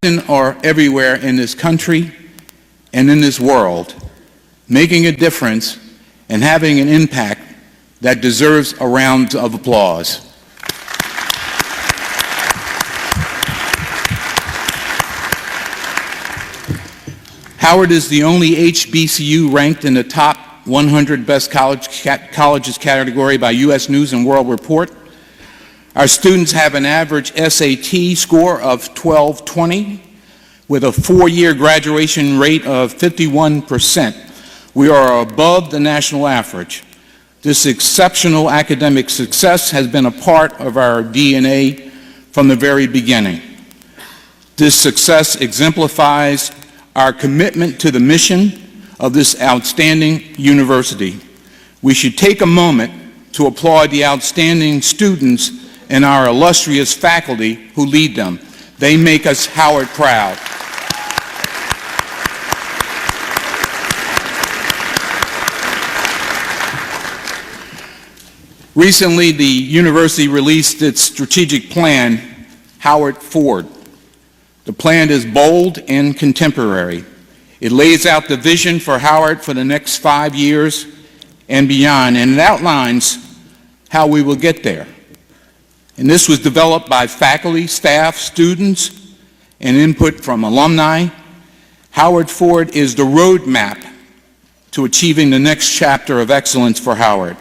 are everywhere in this country and in this world, making a difference and having an impact that deserves a round of applause. Howard is the only HBCU ranked in the top 100 best colleges category by U.S. News and World Report. Our students have an average SAT score of 1220 with a 4-year graduation rate of 51%. We are above the national average. This exceptional academic success has been a part of our DNA from the very beginning. This success exemplifies our commitment to the mission of this outstanding university. We should take a moment to applaud the outstanding students and our illustrious faculty who lead them. They make us Howard proud. Recently, the university released its strategic plan, Howard Forward. The plan is bold and contemporary. It lays out the vision for Howard for the next 5 years and beyond, and it outlines how we will get there. And this was developed by faculty, staff, students, and input from alumni. Howard Forward is the roadmap to achieving the next chapter of excellence for Howard.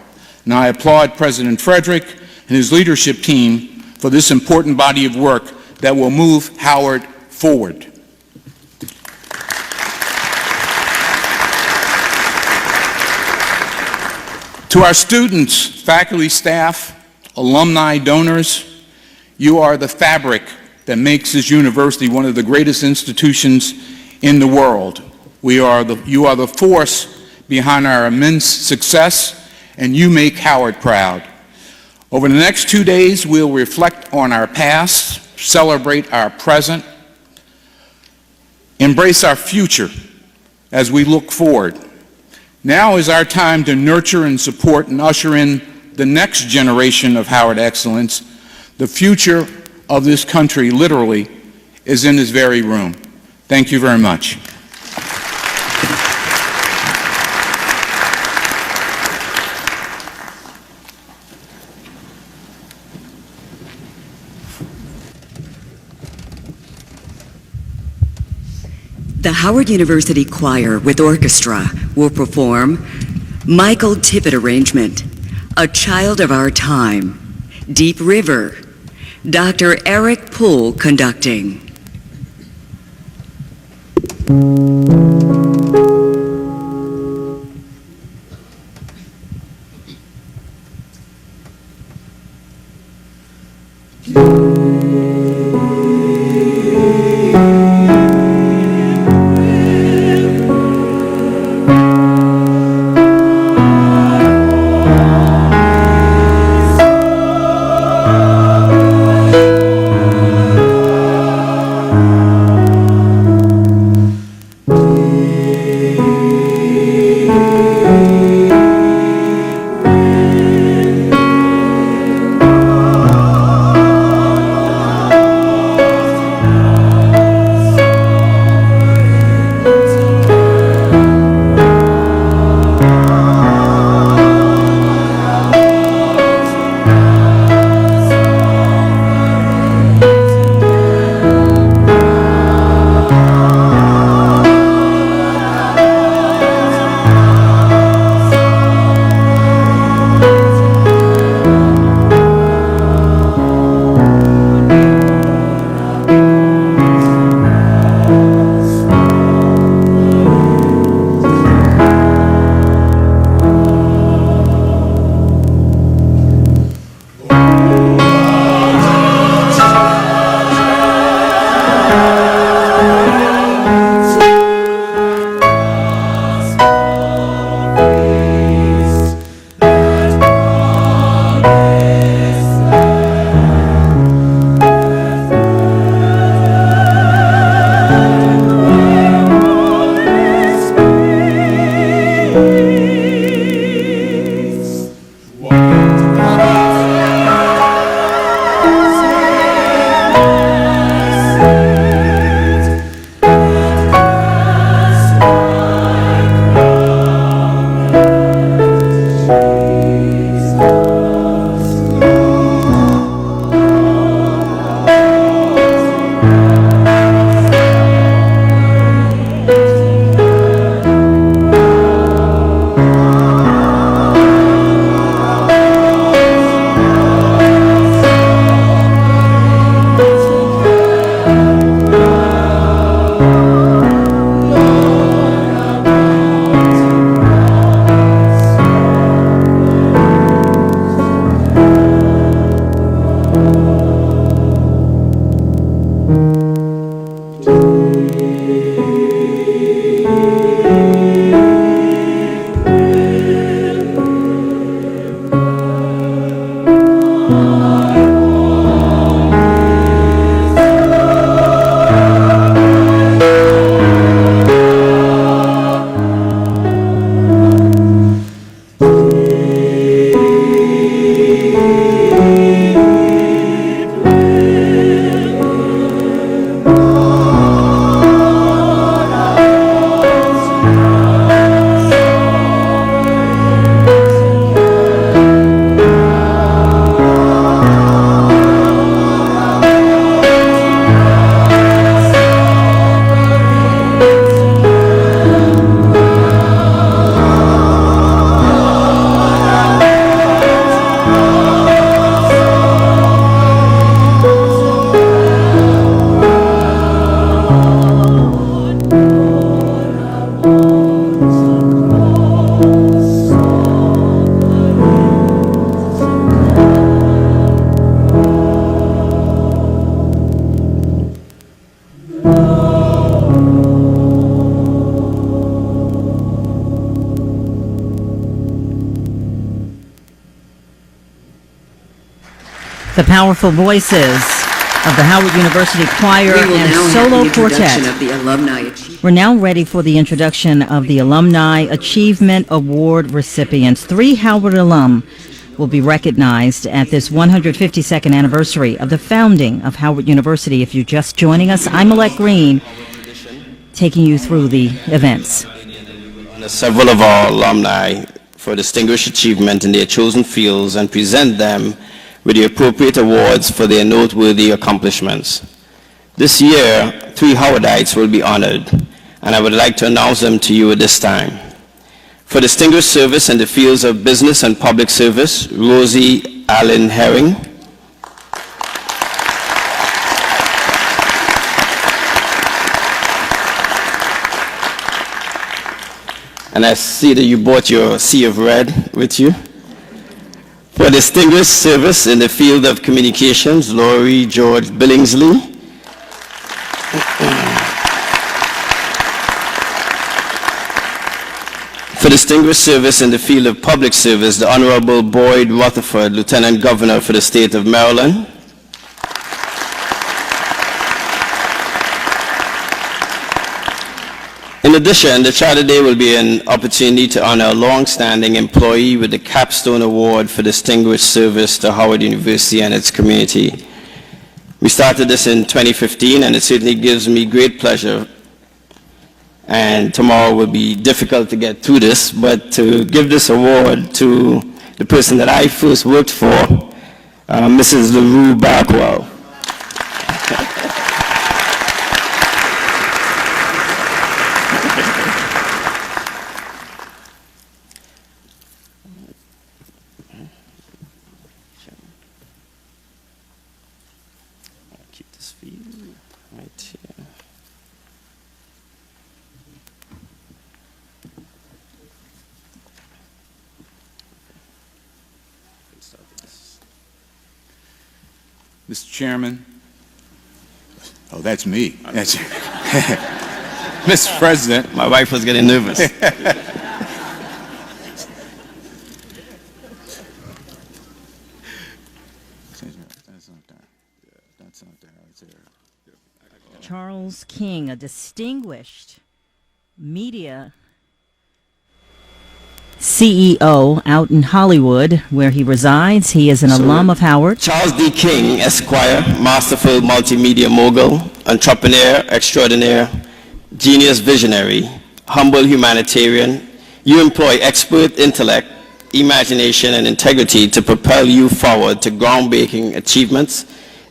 And I applaud President Frederick and his leadership team for this important body of work that will move Howard forward. To our students, faculty, staff, alumni, donors, you are the fabric that makes this university one of the greatest institutions in the world. You are the force behind our immense success, and you make Howard proud. Over the next 2 days, we'll reflect on our past, celebrate our present, embrace our future as we look forward. Now is our time to nurture and support and usher in the next generation of Howard excellence. The future of this country, literally, is in this very room. Thank you very much. The Howard University Choir with Orchestra will perform Michael Tippett Arrangement, A Child of Our Time, Deep River, Dr. Eric Poole conducting. The powerful voices of the Howard University Choir We will and now have Solo the introduction Quartet. of the Alumni Achievement. We're now ready for the introduction of the Alumni Achievement Award recipients. 3 Howard alum will be recognized at this 152nd anniversary of the founding of Howard University. If you're just joining us, I'm Alette Green, taking you through the events. Several of our alumni for distinguished achievement in their chosen fields and present them with the appropriate awards for their noteworthy accomplishments. This year, 3 Howardites will be honored, and I would like to announce them to you at this time. For distinguished service in the fields of business and public service, Rosie Allen Herring. And I see that you brought your Sea of Red with you. For distinguished service in the field of communications, Laurie George Billingsley. For distinguished service in the field of public service, the Honorable Boyd Rutherford, Lieutenant Governor for the State of Maryland. In addition, the Charter Day will be an opportunity to honor a long-standing employee with the Capstone Award for Distinguished Service to Howard University and its community. We started this in 2015, and it certainly gives me great pleasure. And tomorrow will be difficult to get through this, but to give this award to the person that I first worked for, Mrs. LaRue Backwell. Keep this for you right here. Mr. Chairman. Oh, that's me. That's Mr. President. My wife was getting nervous. Charles King, a distinguished media CEO out in Hollywood, where he resides. He is an alum of Howard. Charles D. King, Esquire, masterful multimedia mogul, entrepreneur extraordinaire, genius visionary, humble humanitarian. You employ expert intellect, imagination, and integrity to propel you forward to groundbreaking achievements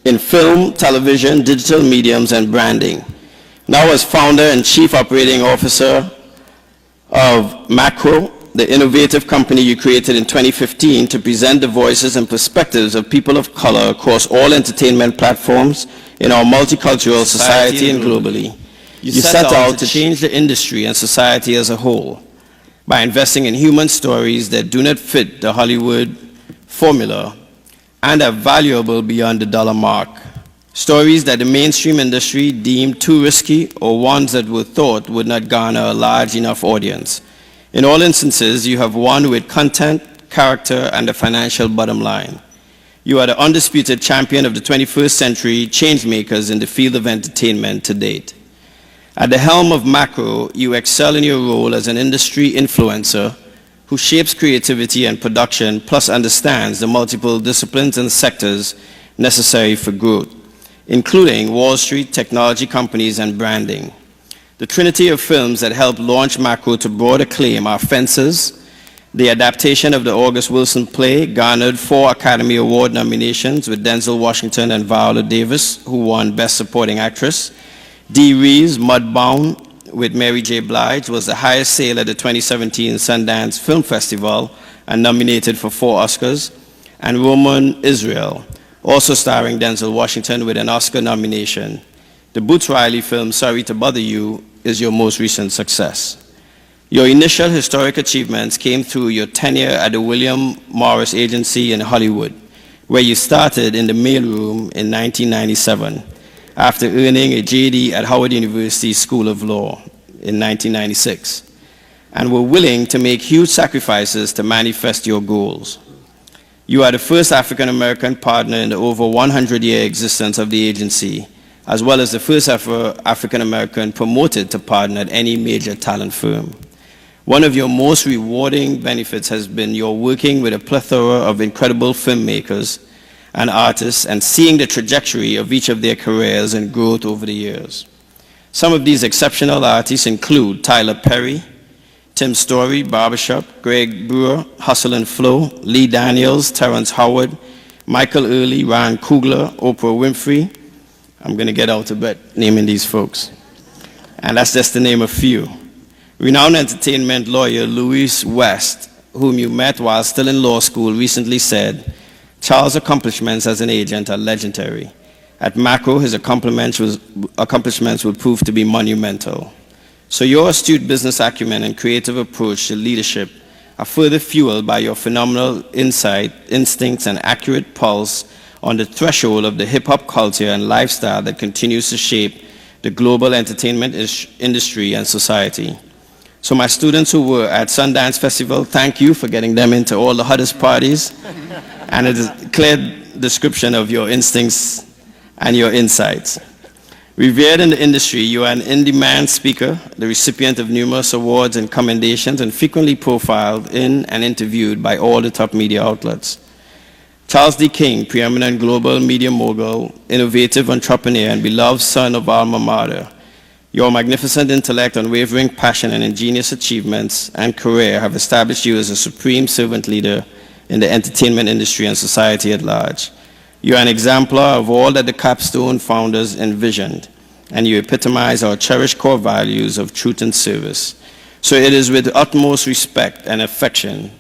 in film, television, digital mediums, and branding. Now as founder and chief operating officer of Macro, the innovative company you created in 2015 to present the voices and perspectives of people of color across all entertainment platforms in our multicultural society and globally. You set out to change the industry and society as a whole by investing in human stories that do not fit the Hollywood formula and are valuable beyond the dollar mark. Stories that the mainstream industry deemed too risky or ones that were thought would not garner a large enough audience. In all instances, you have won with content, character, and the financial bottom line. You are the undisputed champion of the 21st century changemakers in the field of entertainment to date. At the helm of Macro, you excel in your role as an industry influencer who shapes creativity and production, plus understands the multiple disciplines and sectors necessary for growth, including Wall Street, technology companies, and branding. The trinity of films that helped launch Macro to broad acclaim are Fences. The adaptation of the August Wilson play garnered 4 Academy Award nominations with Denzel Washington and Viola Davis, who won Best Supporting Actress. Dee Reeves' Mudbound with Mary J. Blige was the highest sale at the 2017 Sundance Film Festival and nominated for 4 Oscars. And Roman Israel, also starring Denzel Washington with an Oscar nomination. The Boots Riley film, Sorry to Bother You, is your most recent success. Your initial historic achievements came through your tenure at the William Morris Agency in Hollywood, where you started in the mailroom in 1997, after earning a JD at Howard University School of Law in 1996, and were willing to make huge sacrifices to manifest your goals. You are the first African-American partner in the over 100-year existence of the agency, as well as the first ever African-American promoted to partner at any major talent firm. One of your most rewarding benefits has been your working with a plethora of incredible filmmakers and artists and seeing the trajectory of each of their careers and growth over the years. Some of these exceptional artists include Tyler Perry, Tim Story, Barbershop, Greg Brewer, Hustle and Flow, Lee Daniels, Terrence Howard, Michael Early, Ryan Coogler, Oprah Winfrey. I'm going to get out of bed naming these folks. And that's just to name a few. Renowned entertainment lawyer Louis West, whom you met while still in law school, recently said, "Charles' accomplishments as an agent are legendary. At Macro, his accomplishments will prove to be monumental." So your astute business acumen and creative approach to leadership are further fueled by your phenomenal insight, instincts, and accurate pulse on the threshold of the hip-hop culture and lifestyle that continues to shape the global entertainment industry and society. So my students who were at Sundance Festival, thank you for getting them into all the hottest parties, and it is a clear description of your instincts and your insights. Revered in the industry, you are an in-demand speaker, the recipient of numerous awards and commendations, and frequently profiled in and interviewed by all the top media outlets. Charles D. King, preeminent global media mogul, innovative entrepreneur, and beloved son of alma mater, your magnificent intellect, unwavering passion, and ingenious achievements and career have established you as a supreme servant leader in the entertainment industry and society at large. You are an exemplar of all that the Capstone founders envisioned, and you epitomize our cherished core values of truth and service. So it is with utmost respect and affection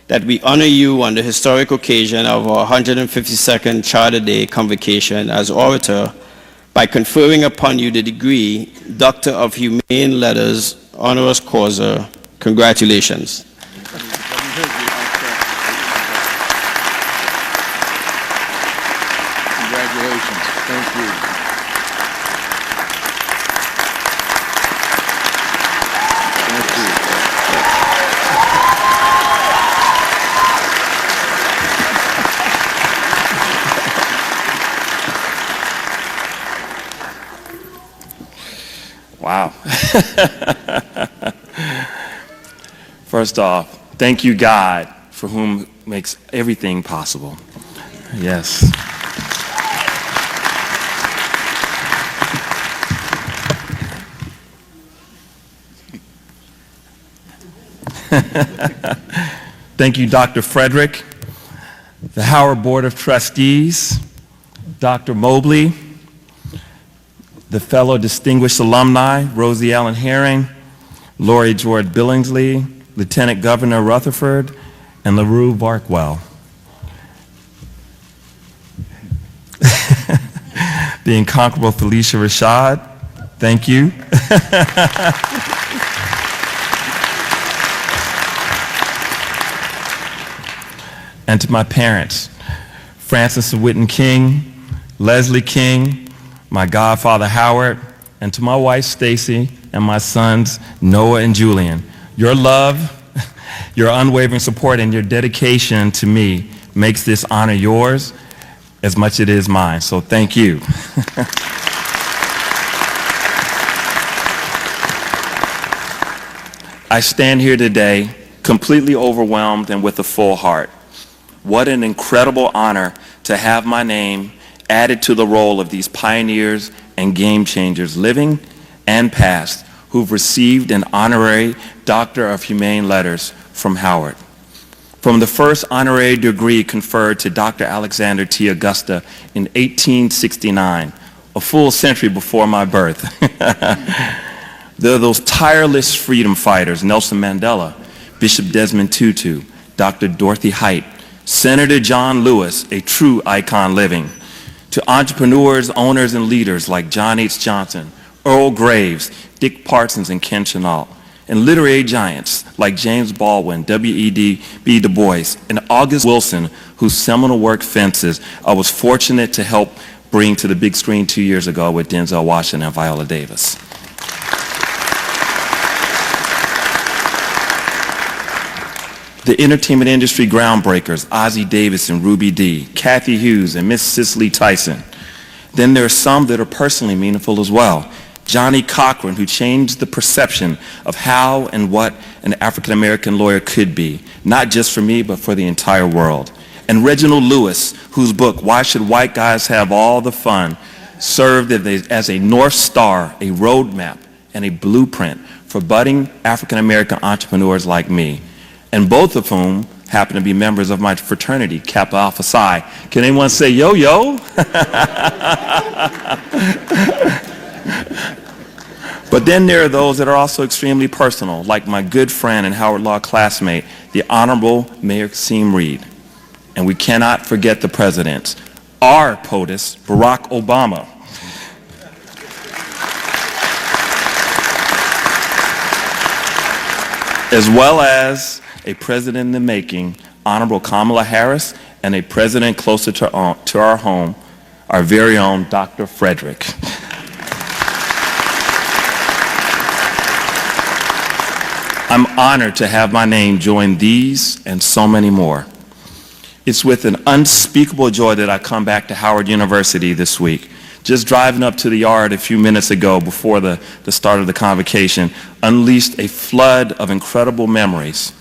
that we honor you on the historic occasion of our 152nd Charter Day convocation as orator by conferring upon you the degree Doctor of Humane Letters, honoris causa. Congratulations. Congratulations. Thank you. Thank you. Wow. First off, thank you, God, for whom makes everything possible. Yes. Thank you, Dr. Frederick, the Howard Board of Trustees, Dr. Mobley, the fellow distinguished alumni, Rosie Allen Herring, Lori George Billingsley, Lieutenant Governor Rutherford, and LaRue Barkwell. The incomparable Felicia Rashad, thank you. And to my parents, Francis Whitten King, Leslie King, my godfather Howard, and to my wife Stacy, and my sons Noah and Julian. Your love, your unwavering support, and your dedication to me makes this honor yours as much as it is mine. So thank you. I stand here today completely overwhelmed and with a full heart. What an incredible honor to have my name added to the roll of these pioneers and game changers, living and past, who've received an honorary Doctor of Humane Letters from Howard. From the first honorary degree conferred to Dr. Alexander T. Augusta in 1869, a full century before my birth. There are those tireless freedom fighters, Nelson Mandela, Bishop Desmond Tutu, Dr. Dorothy Height, Senator John Lewis, a true icon living, to entrepreneurs, owners, and leaders like John H. Johnson, Earl Graves, Dick Parsons, and Ken Chenault, and literary giants like James Baldwin, W.E.B. Du Bois, and August Wilson, whose seminal work Fences I was fortunate to help bring to the big screen 2 years ago with Denzel Washington and Viola Davis. The entertainment industry groundbreakers, Ossie Davis and Ruby Dee, Kathy Hughes and Miss Cicely Tyson. Then there are some that are personally meaningful as well. Johnny Cochran, who changed the perception of how and what an African-American lawyer could be, not just for me, but for the entire world. And Reginald Lewis, whose book, Why Should White Guys Have All the Fun, served as a North Star, a roadmap, and a blueprint for budding African-American entrepreneurs like me, and both of whom happen to be members of my fraternity, Kappa Alpha Psi. Can anyone say yo-yo? But then there are those that are also extremely personal, like my good friend and Howard Law classmate, the Honorable Mayor Kasim Reed. And we cannot forget the presidents. Our POTUS, Barack Obama. As well as a president in the making, Honorable Kamala Harris, and a president closer to our home, our very own Dr. Frederick. I'm honored to have my name join these and so many more. It's with an unspeakable joy that I come back to Howard University this week. Just driving up to the yard a few minutes ago before the start of the convocation unleashed a flood of incredible memories.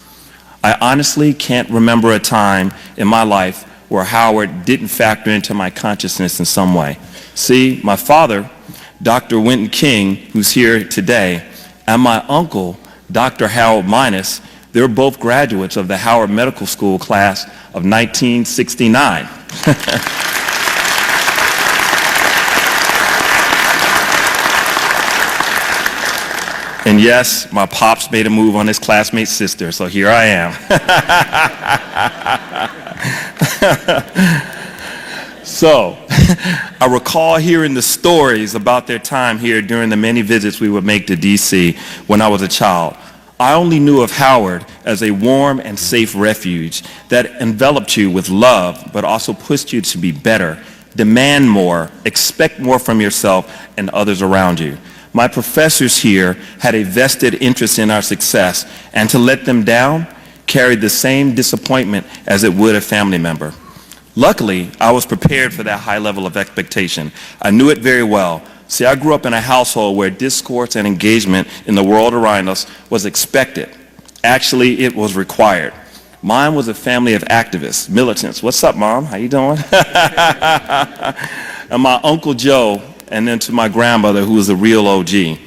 I honestly can't remember a time in my life where Howard didn't factor into my consciousness in some way. See, my father, Dr. Winton King, who's here today, and my uncle, Dr. Harold Minus, they're both graduates of the Howard Medical School class of 1969. And yes, my pops made a move on his classmate's sister, so here I am. So, I recall hearing the stories about their time here during the many visits we would make to DC when I was a child. I only knew of Howard as a warm and safe refuge that enveloped you with love, but also pushed you to be better, demand more, expect more from yourself and others around you. My professors here had a vested interest in our success, and to let them down carried the same disappointment as it would a family member. Luckily, I was prepared for that high level of expectation. I knew it very well. See, I grew up in a household where discourse and engagement in the world around us was expected. Actually, it was required. Mine was a family of activists, militants. What's up, Mom? How you doing? And my Uncle Joe, and then to my grandmother, who was a real OG.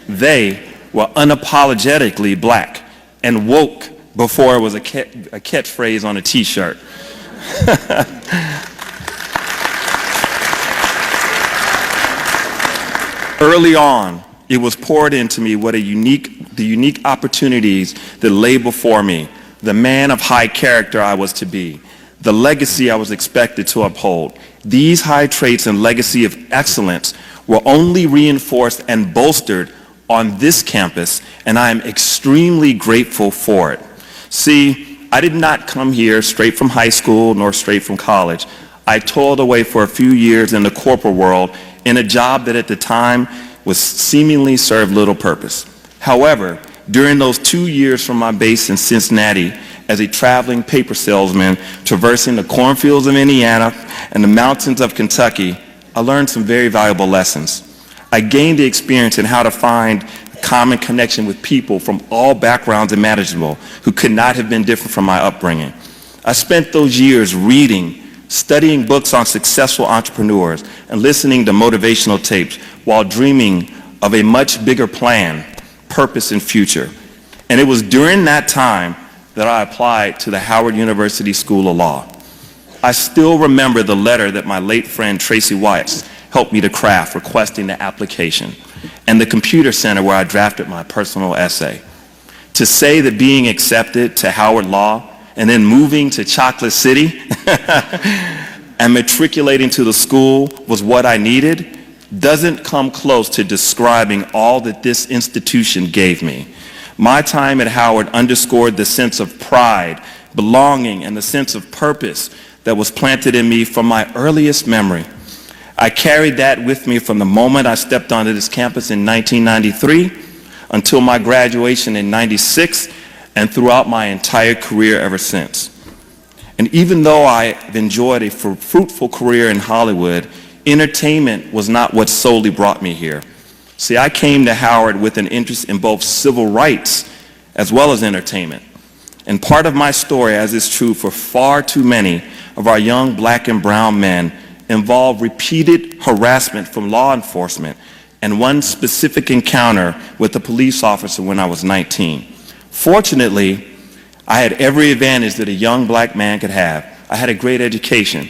They were unapologetically black and woke before it was a catchphrase on a t-shirt. Early on, it was poured into me what the unique opportunities that lay before me, the man of high character I was to be, the legacy I was expected to uphold. These high traits and legacy of excellence were only reinforced and bolstered on this campus, and I am extremely grateful for it. See, I did not come here straight from high school nor straight from college. I toiled away for a few years in the corporate world in a job that at the time was seemingly served little purpose. However, during those 2 years from my base in Cincinnati as a traveling paper salesman traversing the cornfields of Indiana and the mountains of Kentucky, I learned some very valuable lessons. I gained the experience in how to find a common connection with people from all backgrounds imaginable who could not have been different from my upbringing. I spent those years reading, studying books on successful entrepreneurs, and listening to motivational tapes while dreaming of a much bigger plan, purpose, and future. And it was during that time that I applied to the Howard University School of Law. I still remember the letter that my late friend Tracy Weiss helped me to craft requesting the application, and the computer center where I drafted my personal essay. To say that being accepted to Howard Law and then moving to Chocolate City and matriculating to the school was what I needed doesn't come close to describing all that this institution gave me. My time at Howard underscored the sense of pride, belonging, and the sense of purpose that was planted in me from my earliest memory. I carried that with me from the moment I stepped onto this campus in 1993 until my graduation in '96 and throughout my entire career ever since. And even though I've enjoyed a fruitful career in Hollywood, entertainment was not what solely brought me here. See, I came to Howard with an interest in both civil rights as well as entertainment. And part of my story, as is true for far too many of our young black and brown men, involved repeated harassment from law enforcement and one specific encounter with a police officer when I was 19. Fortunately, I had every advantage that a young black man could have. I had a great education,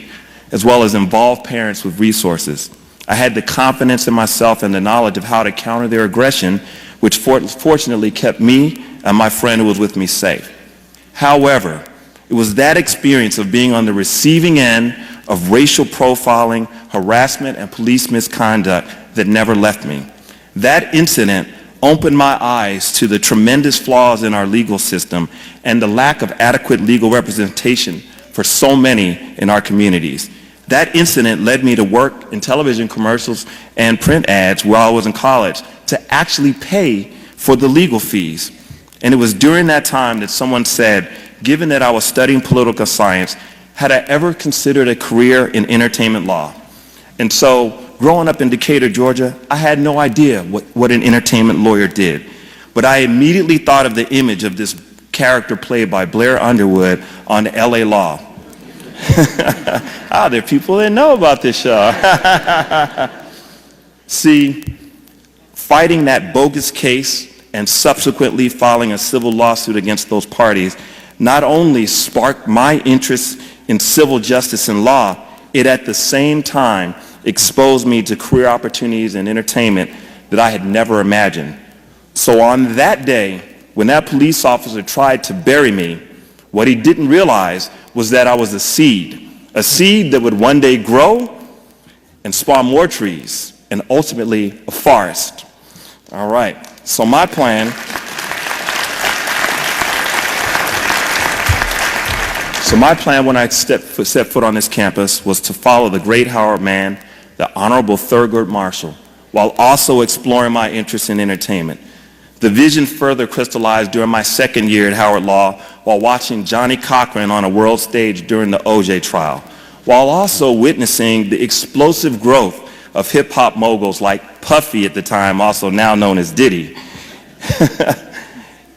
as well as involved parents with resources. I had the confidence in myself and the knowledge of how to counter their aggression, which fortunately kept me and my friend who was with me safe. However, it was that experience of being on the receiving end of racial profiling, harassment, and police misconduct that never left me. That incident opened my eyes to the tremendous flaws in our legal system and the lack of adequate legal representation for so many in our communities. That incident led me to work in television commercials and print ads while I was in college to actually pay for the legal fees. And it was during that time that someone said, given that I was studying political science, had I ever considered a career in entertainment law? And so, growing up in Decatur, Georgia, I had no idea what an entertainment lawyer did. But I immediately thought of the image of this character played by Blair Underwood on LA Law. There are people that know about this show. See, fighting that bogus case and subsequently filing a civil lawsuit against those parties not only sparked my interest in civil justice and law, it at the same time exposed me to career opportunities in entertainment that I had never imagined. So on that day, when that police officer tried to bury me, what he didn't realize was that I was a seed that would one day grow and spawn more trees and ultimately a forest. All right, so my plan when I set foot on this campus was to follow the great Howard man, the Honorable Thurgood Marshall, while also exploring my interest in entertainment. The vision further crystallized during my second year at Howard Law while watching Johnny Cochran on a world stage during the O.J. trial, while also witnessing the explosive growth of hip-hop moguls like Puffy at the time, also now known as Diddy.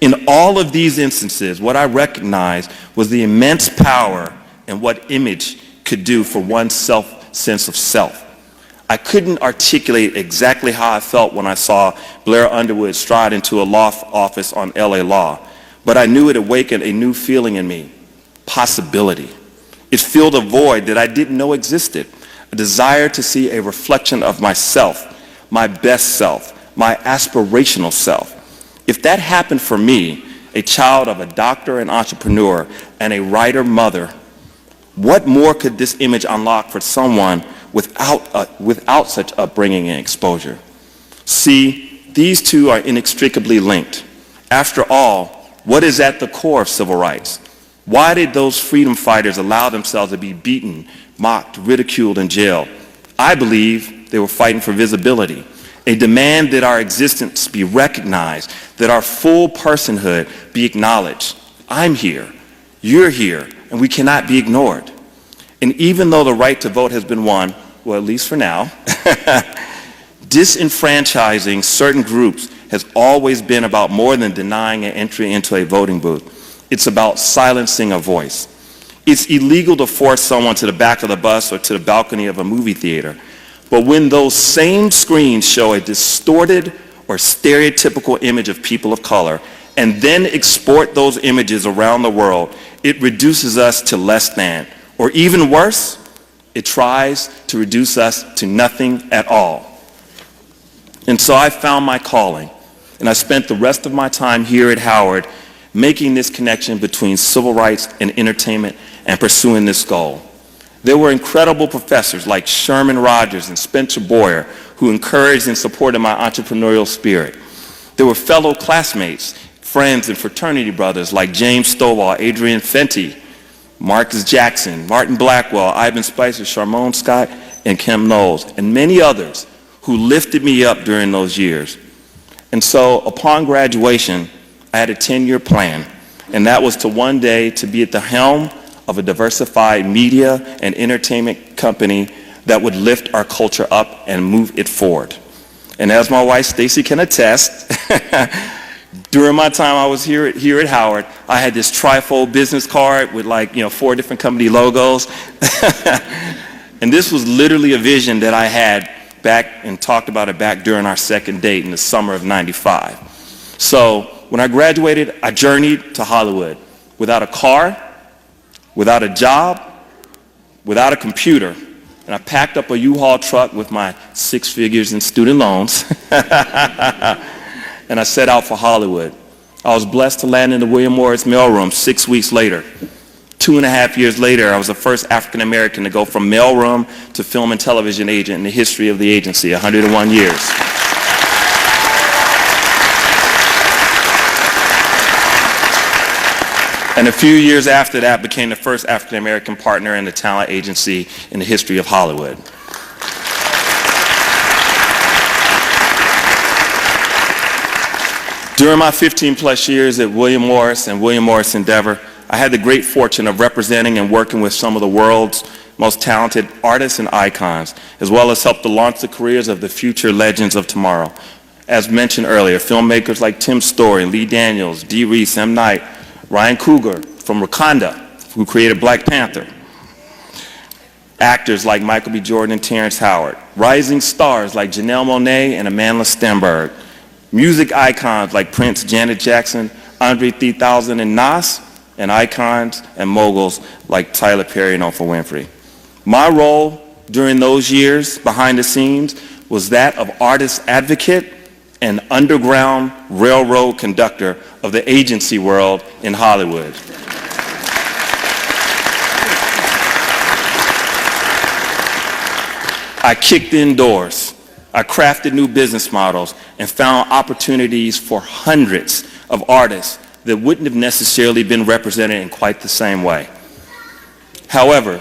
In all of these instances, what I recognized was the immense power and what image could do for one's sense of self. I couldn't articulate exactly how I felt when I saw Blair Underwood stride into a law office on LA Law, but I knew it awakened a new feeling in me, possibility. It filled a void that I didn't know existed, a desire to see a reflection of myself, my best self, my aspirational self. If that happened for me, a child of a doctor and entrepreneur and a writer mother, what more could this image unlock for someone without such upbringing and exposure? See, these two are inextricably linked. After all, what is at the core of civil rights? Why did those freedom fighters allow themselves to be beaten, mocked, ridiculed, and jailed? I believe they were fighting for visibility, a demand that our existence be recognized, that our full personhood be acknowledged. I'm here, you're here, and we cannot be ignored. And even though the right to vote has been won, well, at least for now, disenfranchising certain groups has always been about more than denying an entry into a voting booth. It's about silencing a voice. It's illegal to force someone to the back of the bus or to the balcony of a movie theater. But when those same screens show a distorted or stereotypical image of people of color and then export those images around the world, it reduces us to less than, or even worse, it tries to reduce us to nothing at all. And so I found my calling, and I spent the rest of my time here at Howard making this connection between civil rights and entertainment and pursuing this goal. There were incredible professors like Sherman Rogers and Spencer Boyer who encouraged and supported my entrepreneurial spirit. There were fellow classmates, friends, and fraternity brothers like James Stovall, Adrian Fenty, Marcus Jackson, Martin Blackwell, Ivan Spicer, Charmone Scott, and Kim Knowles, and many others who lifted me up during those years. And so upon graduation, I had a 10-year plan, and that was to one day to be at the helm of a diversified media and entertainment company that would lift our culture up and move it forward. And as my wife Stacy can attest, during my time I was here at Howard, I had this trifold business card with 4 different company logos. And this was literally a vision that I had back and talked about it back during our second date in the summer of '95. So when I graduated, I journeyed to Hollywood without a car, without a job, without a computer. And I packed up a U-Haul truck with my 6 figures in student loans. And I set out for Hollywood. I was blessed to land in the William Morris mailroom 6 weeks later. 2.5 years later, I was the first African American to go from mailroom to film and television agent in the history of the agency, 101 years. And a few years after that, became the first African American partner in the talent agency in the history of Hollywood. During my 15 plus years at William Morris and William Morris Endeavor, I had the great fortune of representing and working with some of the world's most talented artists and icons, as well as helped to launch the careers of the future legends of tomorrow. As mentioned earlier, filmmakers like Tim Story, Lee Daniels, Dee Reese, M. Night, Ryan Coogler from Wakanda, who created Black Panther. Actors like Michael B. Jordan and Terrence Howard. Rising stars like Janelle Monáe and Amandla Stenberg. Music icons like Prince, Janet Jackson, Andre 3000, and Nas, and icons and moguls like Tyler Perry and Oprah Winfrey. My role during those years behind the scenes was that of artist advocate and underground railroad conductor of the agency world in Hollywood. I kicked in doors. I crafted new business models and found opportunities for hundreds of artists that wouldn't have necessarily been represented in quite the same way. However,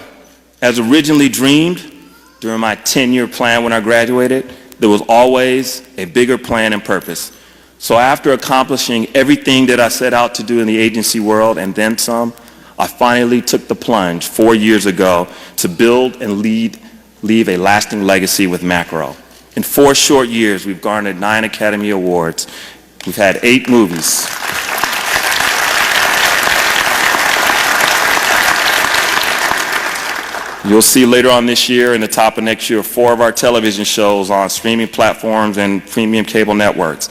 as originally dreamed during my 10-year plan when I graduated, there was always a bigger plan and purpose. So after accomplishing everything that I set out to do in the agency world and then some, I finally took the plunge 4 years ago to build and leave a lasting legacy with Macro. In 4 short years, we've garnered 9 Academy Awards. We've had 8 movies. You'll see later on this year and the top of next year 4 of our television shows on streaming platforms and premium cable networks.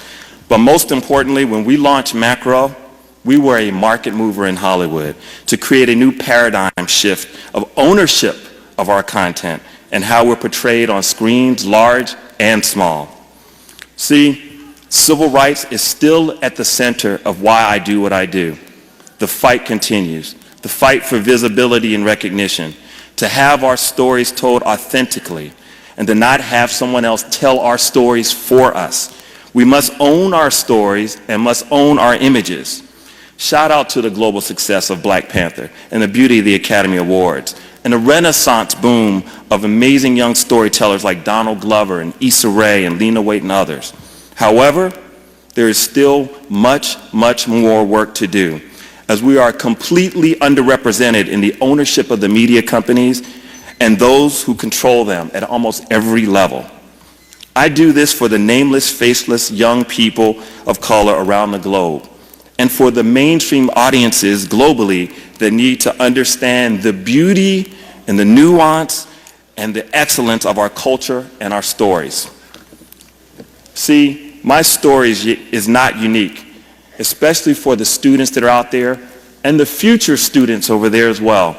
But most importantly, when we launched Macro, we were a market mover in Hollywood to create a new paradigm shift of ownership of our content and how we're portrayed on screens, large and small. See, civil rights is still at the center of why I do what I do. The fight continues. The fight for visibility and recognition. To have our stories told authentically and to not have someone else tell our stories for us. We must own our stories and must own our images. Shout out to the global success of Black Panther and the beauty of the Academy Awards. and a renaissance boom of amazing young storytellers like Donald Glover and Issa Rae and Lena Waithe and others. However, there is still much, much more work to do, as we are completely underrepresented in the ownership of the media companies and those who control them at almost every level. I do this for the nameless, faceless young people of color around the globe, and for the mainstream audiences globally that need to understand the beauty and the nuance and the excellence of our culture and our stories. See, my story is not unique, especially for the students that are out there and the future students over there as well.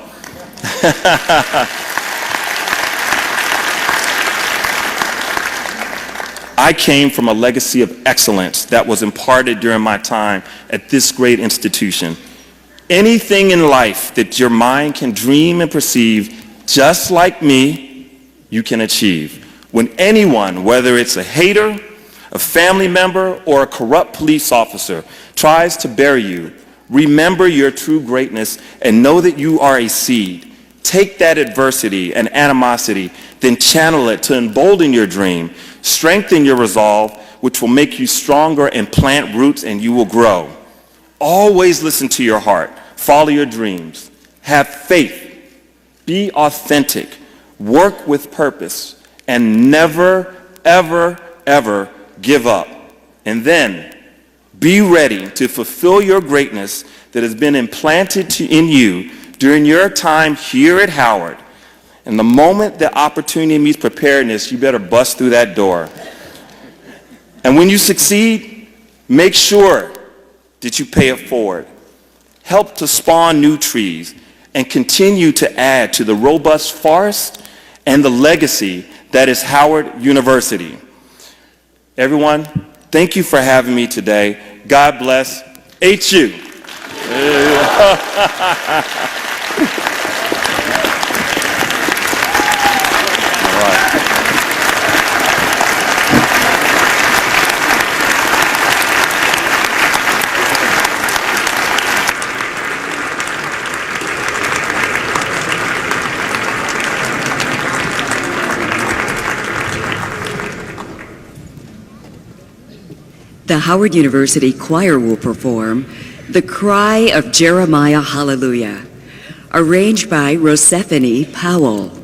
I came from a legacy of excellence that was imparted during my time at this great institution. Anything in life that your mind can dream and perceive, just like me, you can achieve. When anyone, whether it's a hater, a family member, or a corrupt police officer, tries to bury you, remember your true greatness and know that you are a seed. Take that adversity and animosity, then channel it to embolden your dream, strengthen your resolve, which will make you stronger and plant roots, and you will grow. Always listen to your heart. Follow your dreams. Have faith. Be authentic. Work with purpose. And never, ever, ever give up. And then be ready to fulfill your greatness that has been implanted in you during your time here at Howard. And the moment that opportunity meets preparedness, you better bust through that door. And when you succeed, make sure that you pay it forward. Help to spawn new trees and continue to add to the robust forest and the legacy that is Howard University. Everyone, thank you for having me today. God bless HU. The Howard University Choir will perform The Cry of Jeremiah Hallelujah, arranged by Rosephine Powell.